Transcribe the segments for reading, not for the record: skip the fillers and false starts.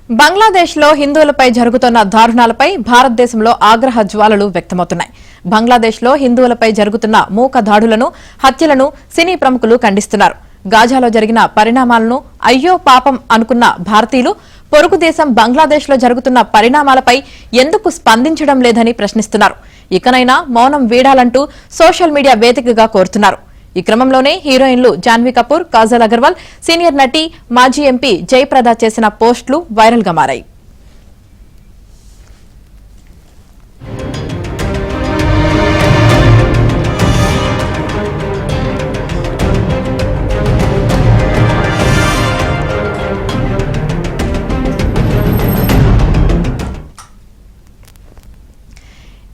బంగ్లాదేశ్లో హిందువులపై జరుగుతున్న దారుణాలపై భారతదేశంలో ఆగ్రహ జ్వాలలు వ్యక్తమవుతున్నాయి. బంగ్లాదేశ్లో హిందువులపై జరుగుతున్న మూక దాడులను, హత్యలను సినీ ప్రముఖులు ఖండిస్తున్నారు. గాజాలో జరిగిన పరిణామాలను అయ్యో పాపం అనుకున్న భారతీయులు పొరుగు దేశం బంగ్లాదేశ్లో జరుగుతున్న పరిణామాలపై ఎందుకు స్పందించడం లేదని ప్రశ్నిస్తున్నారు. ఇకనైనా మౌనం వీడాలంటూ సోషల్ మీడియా వేదికగా కోరుతున్నారు. ఈ క్రమంలోనే హీరోయిన్లు జాన్వీ కపూర్, కాజల్ అగర్వాల్, సీనియర్ నటి, మాజీ ఎంపీ జయప్రద చేసిన పోస్టులు వైరల్ గా మారాయి.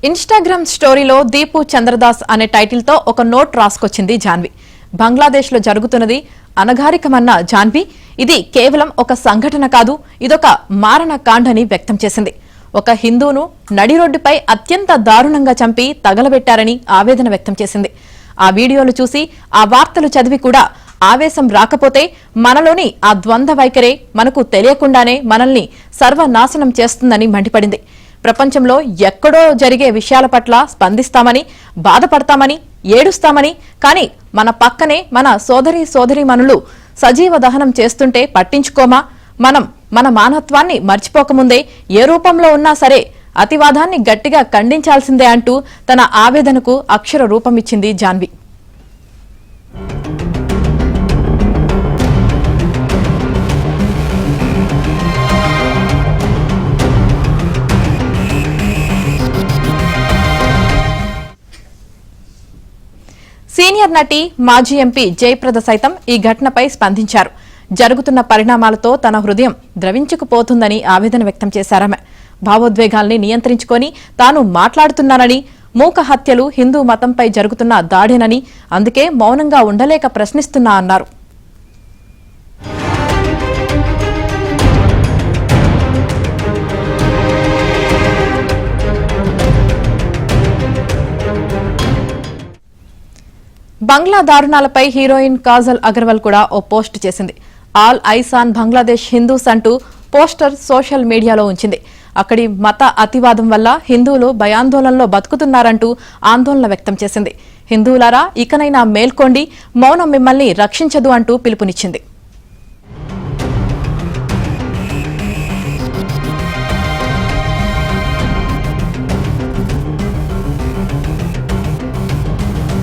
ఇన్స్టాగ్రామ్ స్టోరీలో దీపు చంద్రదాస్ అనే టైటిల్ తో ఒక నోట్ రాసుకొచ్చింది జాన్వి. బంగ్లాదేశ్లో జరుగుతున్నది అనగారికమన్న జాన్వి, ఇది కేవలం ఒక సంఘటన కాదు, ఇదొక మారణ కాండని వ్యక్తం చేసింది. ఒక హిందూను నడి రోడ్డుపై అత్యంత దారుణంగా చంపి తగలబెట్టారని ఆవేదన వ్యక్తం చేసింది. ఆ వీడియోలు చూసి, ఆ వార్తలు చదివి కూడా ఆవేశం రాకపోతే మనలోని ఆ ద్వంద్వ వైఖరే మనకు తెలియకుండానే మనల్ని సర్వనాశనం చేస్తుందని మండిపడింది. ప్రపంచంలో ఎక్కడో జరిగే విషయాల పట్ల స్పందిస్తామని, బాధపడతామని, ఏడుస్తామని, కానీ మన పక్కనే మన సోదరీమణులు సజీవ దహనం చేస్తుంటే పట్టించుకోమా? మన మానవత్వాన్ని మర్చిపోకముందే ఏ రూపంలో ఉన్నా సరే అతివాదాన్ని గట్టిగా ఖండించాల్సిందే అంటూ తన ఆవేదనకు అక్షర రూపమిచ్చింది జాన్వి. సీనియర్ నటి, మాజీ ఎంపీ జయప్రద సైతం ఈ ఘటనపై స్పందించారు. జరుగుతున్న పరిణామాలతో తన హృదయం ద్రవించుకుపోతుందని ఆవేదన వ్యక్తం చేశారామె. భావోద్వేగాల్ని నియంత్రించుకొని తాను మాట్లాడుతున్నానని, మూక హత్యలు హిందూ మతంపై జరుగుతున్న దాడేనని, అందుకే మౌనంగా ఉండలేక ప్రశ్నిస్తున్నా అన్నారు. బంగ్లా దారుణాలపై హీరోయిన్ కాజల్ అగర్వాల్ కూడా ఓ పోస్ట్ చేసింది. All eyes on Bangladesh Hindus అంటూ పోస్టర్ సోషల్ మీడియాలో ఉంచింది. అక్కడి మత అతివాదం వల్ల హిందువులు భయాందోళనలో బతుకుతున్నారంటూ ఆందోళన వ్యక్తం చేసింది. హిందువులారా, ఇకనైనా మేల్కోండి, మౌనం మిమ్మల్ని రక్షించదు అంటూ పిలుపునిచ్చింది.